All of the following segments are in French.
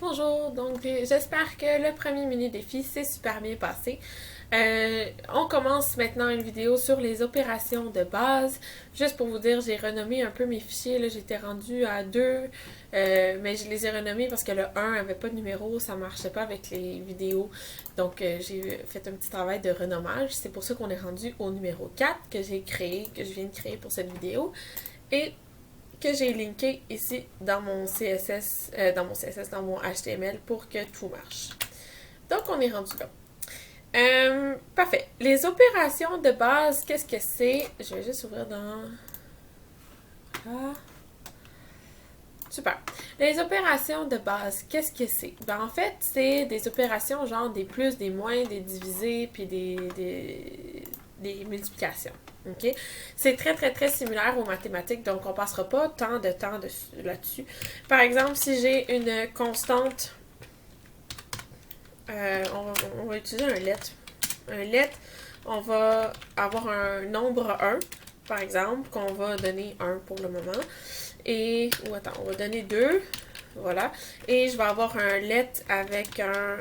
Bonjour, donc j'espère que le premier mini défi s'est super bien passé. On commence maintenant une vidéo sur les opérations de base. Juste pour vous dire, j'ai renommé un peu mes fichiers. Là, j'étais rendue à 2, mais je les ai renommés parce que le 1 avait pas de numéro, ça marchait pas avec les vidéos. Donc j'ai fait un petit travail de renommage. C'est pour ça qu'on est rendu au numéro 4 que j'ai créé, que je viens de créer pour cette vidéo. Et que j'ai linké ici dans mon CSS, dans mon HTML pour que tout marche. Donc, on est rendu là. Parfait. Les opérations de base, qu'est-ce que c'est? Je vais juste ouvrir dans... Ah. Super. Les opérations de base, qu'est-ce que c'est? Ben, en fait, c'est des opérations genre des plus, des moins, des divisés, puis des multiplications. OK? C'est très similaire aux mathématiques, donc on ne passera pas tant de temps là-dessus. Par exemple, si j'ai une constante, on va utiliser un let. Un let, on va avoir un nombre 1, par exemple, qu'on va donner 1 pour le moment. Et, ou attends, on va donner 2, voilà. Et je vais avoir un let avec un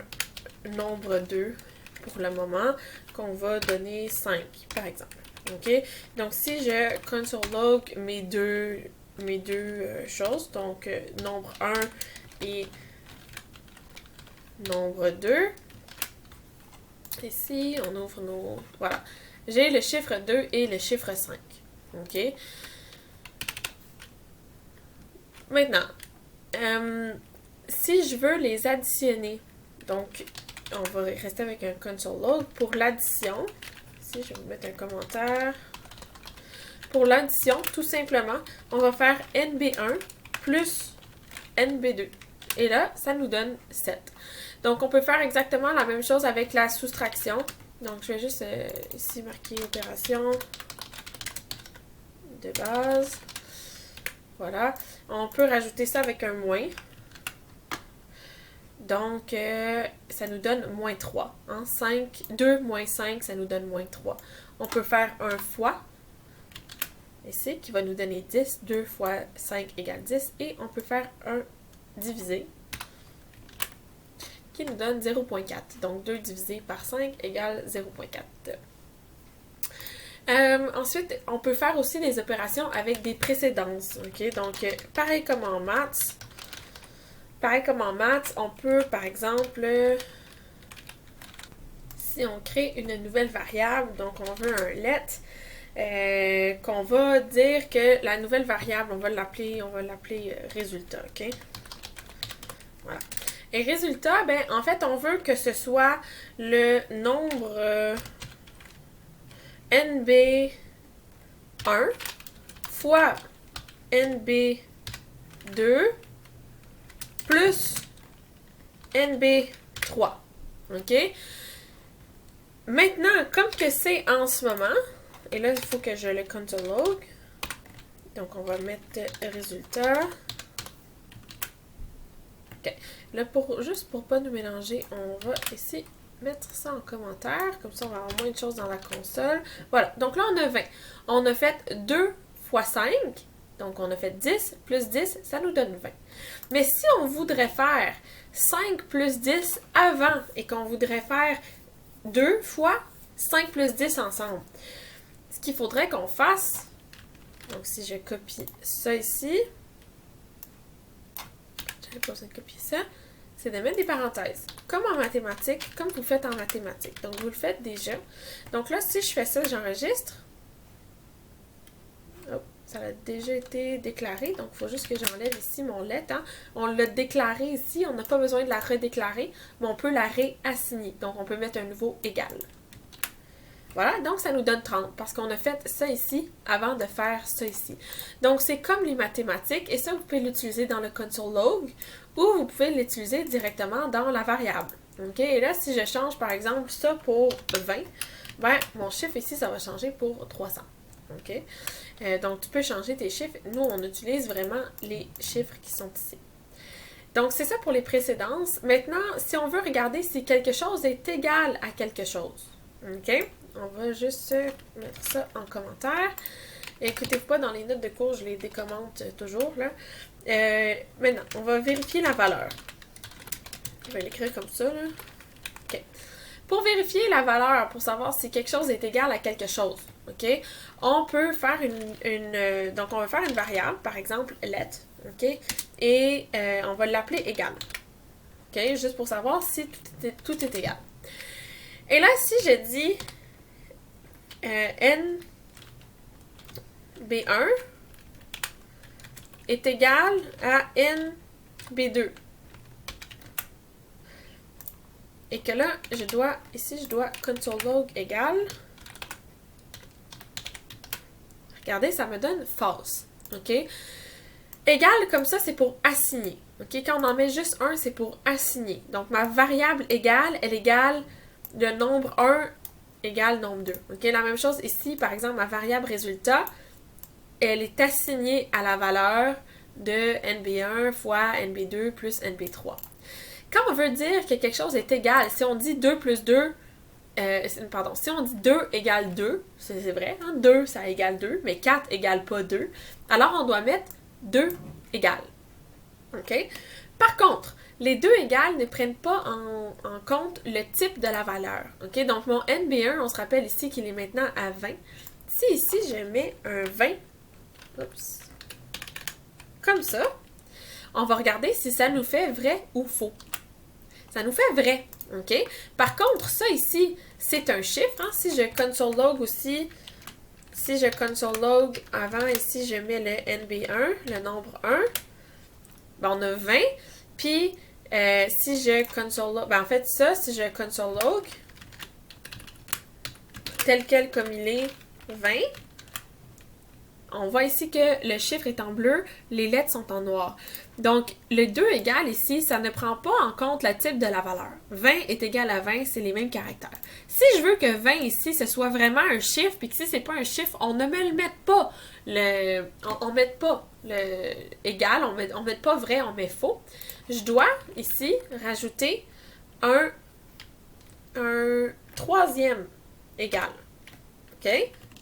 nombre 2 pour le moment, qu'on va donner 5, par exemple. OK? Donc, si je console log mes deux choses, donc nombre 1 et nombre 2, ici, on ouvre nos... Voilà. J'ai le chiffre 2 et le chiffre 5. OK? Maintenant, si je veux les additionner, donc on va rester avec un console log pour l'addition. Ici, je vais vous mettre un commentaire. Pour l'addition, tout simplement, on va faire NB1 plus NB2. Et là, ça nous donne 7. Donc, on peut faire exactement la même chose avec la soustraction. Donc, je vais juste ici marquer opération de base. Voilà. On peut rajouter ça avec un moins. Donc, ça nous donne moins 3. Hein? 2 moins 5, ça nous donne moins 3. On peut faire un fois, ici, qui va nous donner 10. 2 fois 5 égale 10. Et on peut faire un divisé, qui nous donne 0.4. Donc, 2 divisé par 5 égale 0.4. Ensuite, on peut faire aussi des opérations avec des précédences. Okay? Donc, pareil comme en maths, on peut, par exemple, si on crée une nouvelle variable, donc on veut un let, qu'on va dire que la nouvelle variable, on va l'appeler résultat, ok? Voilà. Et résultat, ben, en fait, on veut que ce soit le nombre NB1 fois NB2 plus NB3. OK? Maintenant, comme que c'est en ce moment, et là, il faut que je le console log. Donc, on va mettre résultat. OK. Là, juste pour pas nous mélanger, on va ici mettre ça en commentaire. Comme ça, on va avoir moins de choses dans la console. Voilà. Donc là, on a 20. On a fait 2 fois 5. Donc, on a fait 10 plus 10, ça nous donne 20. Mais si on voudrait faire 5 plus 10 avant et qu'on voudrait faire 2 fois 5 plus 10 ensemble, ce qu'il faudrait qu'on fasse, donc si je copie ça ici, j'avais pas besoin de copier ça, c'est de mettre des parenthèses. Comme en mathématiques, comme vous faites en mathématiques. Donc, vous le faites déjà. Donc là, si je fais ça, j'enregistre. Ça a déjà été déclaré, donc il faut juste que j'enlève ici mon let. Hein. On l'a déclaré ici, on n'a pas besoin de la redéclarer, mais on peut la réassigner. Donc, on peut mettre un nouveau égal. Voilà, donc ça nous donne 30, parce qu'on a fait ça ici avant de faire ça ici. Donc, c'est comme les mathématiques, et ça, vous pouvez l'utiliser dans le console log, ou vous pouvez l'utiliser directement dans la variable. OK? Et là, si je change, par exemple, ça pour 20, ben, mon chiffre ici, ça va changer pour 300. OK? Donc, tu peux changer tes chiffres. Nous, on utilise vraiment les chiffres qui sont ici. Donc, c'est ça pour les précédences. Maintenant, si on veut regarder si quelque chose est égal à quelque chose. OK? On va juste mettre ça en commentaire. Écoutez-vous pas, dans les notes de cours, je les décommente toujours. Là. Maintenant, on va vérifier la valeur. Je vais l'écrire comme ça, là. OK. Pour vérifier la valeur, pour savoir si quelque chose est égal à quelque chose, OK, on peut faire donc, on va faire une variable, par exemple, let, OK, et on va l'appeler égal, OK, juste pour savoir si tout est égal. Et là, si je dis NB1 est égal à NB2, et que là, ici, je dois console log égal. Regardez, ça me donne false. OK? Égal, comme ça, c'est pour assigner. OK? Quand on en met juste un, c'est pour assigner. Donc, ma variable égale, elle égale le nombre 1 égale nombre 2. OK? La même chose ici, par exemple, ma variable résultat, elle est assignée à la valeur de NB1 fois NB2 plus NB3. Quand on veut dire que quelque chose est égal, si on dit 2 plus 2, si on dit 2 égale 2, c'est vrai, hein, 2 ça égale 2, mais 4 égale pas 2, alors on doit mettre 2 égale. OK? Par contre, les 2 égales ne prennent pas en compte le type de la valeur. OK? Donc mon NB1, on se rappelle ici qu'il est maintenant à 20. Si ici je mets un 20, oups, comme ça, on va regarder si ça nous fait vrai ou faux. Ça nous fait vrai, OK? Par contre, ça ici, c'est un chiffre. Hein? Si je console log aussi, si je console log avant, ici, je mets le NB1, le nombre 1, ben, on a 20. Puis, si je console log, ben, en fait, ça, si je console log, tel quel comme il est, 20, on voit ici que le chiffre est en bleu, les lettres sont en noir. Donc, le 2 égale ici, ça ne prend pas en compte le type de la valeur. 20 est égal à 20, c'est les mêmes caractères. Si je veux que 20 ici, ce soit vraiment un chiffre, puis que si c'est pas un chiffre, on ne me le mette pas. On met pas le égal, on met pas vrai, on met faux. Je dois ici rajouter un troisième égal. OK?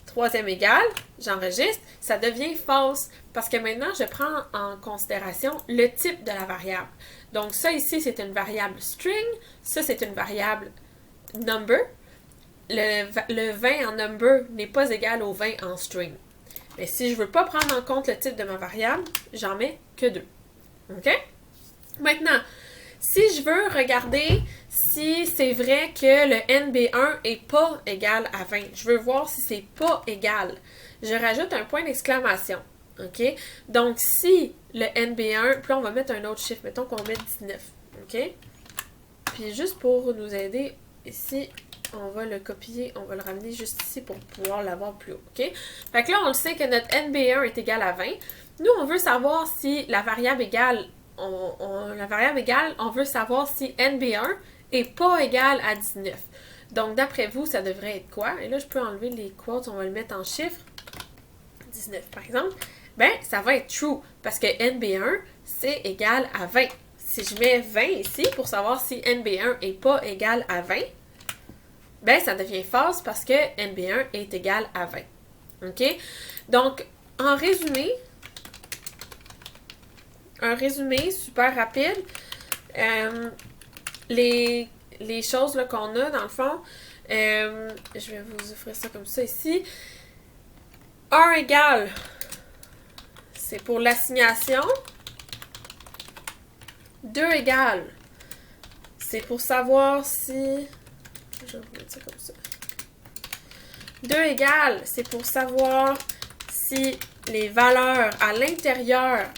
Troisième égal, j'enregistre, ça devient false parce que maintenant, je prends en considération le type de la variable. Donc, ça ici, c'est une variable string, ça, c'est une variable number. Le 20 en number n'est pas égal au 20 en string. Mais si je ne veux pas prendre en compte le type de ma variable, j'en mets que 2. OK? Maintenant, si je veux regarder si c'est vrai que le NB1 n'est pas égal à 20, je veux voir si c'est pas égal, je rajoute un point d'exclamation. OK? Donc, si le NB1, puis là, on va mettre un autre chiffre, mettons qu'on met 19. OK? Puis juste pour nous aider, ici, on va le copier, on va le ramener juste ici pour pouvoir l'avoir plus haut. OK? Fait que là, on le sait que notre NB1 est égal à 20. Nous, on veut savoir si la variable égale, on veut savoir si NB1 est pas égal à 19. Donc, d'après vous, ça devrait être quoi? Et là, je peux enlever les quotes, on va le mettre en chiffres. 19, par exemple. Ben, ça va être true, parce que NB1, c'est égal à 20. Si je mets 20 ici, pour savoir si NB1 est pas égal à 20, ben, ça devient false parce que NB1 est égal à 20. OK? Donc, en résumé, un résumé super rapide, les choses qu'on a, dans le fond, je vais vous offrir ça comme ça ici. 1 égale, c'est pour l'assignation. 2 égale, c'est pour savoir si... Je vais vous mettre ça comme ça. 2 égale, c'est pour savoir si les valeurs à l'intérieur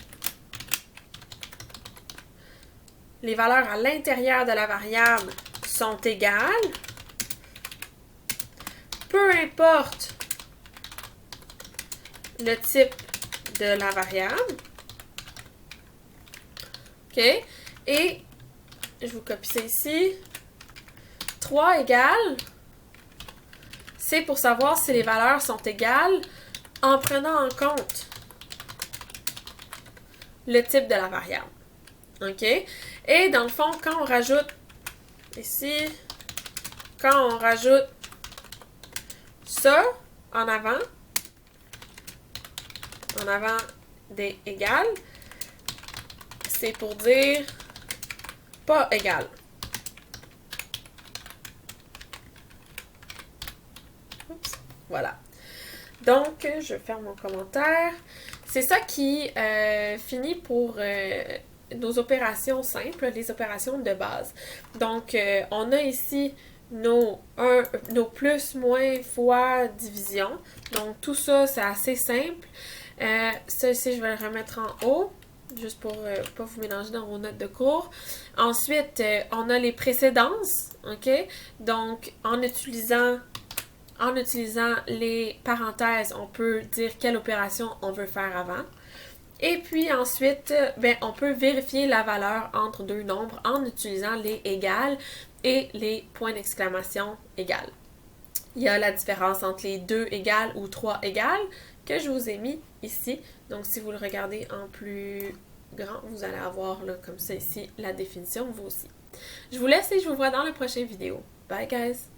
de la variable sont égales. Peu importe le type de la variable. OK? Et je vous copie ça ici. 3 égale, c'est pour savoir si les valeurs sont égales en prenant en compte le type de la variable. OK? Et dans le fond, quand on rajoute ici, quand on rajoute ça en avant des égales, c'est pour dire pas égal. Voilà. Donc, je ferme mon commentaire. C'est ça qui finit pour nos opérations simples, les opérations de base. Donc, on a ici nos plus, moins, fois, division. Donc, tout ça, c'est assez simple. Ça ici, je vais le remettre en haut, juste pour pas vous mélanger dans vos notes de cours. Ensuite, on a les précédences, OK? Donc, en utilisant les parenthèses, on peut dire quelle opération on veut faire avant. Et puis ensuite, on peut vérifier la valeur entre deux nombres en utilisant les égales et les points d'exclamation égales. Il y a la différence entre les 2 égales ou 3 égales que je vous ai mis ici. Donc, si vous le regardez en plus grand, vous allez avoir là, comme ça ici la définition, vous aussi. Je vous laisse et je vous vois dans la prochaine vidéo. Bye guys!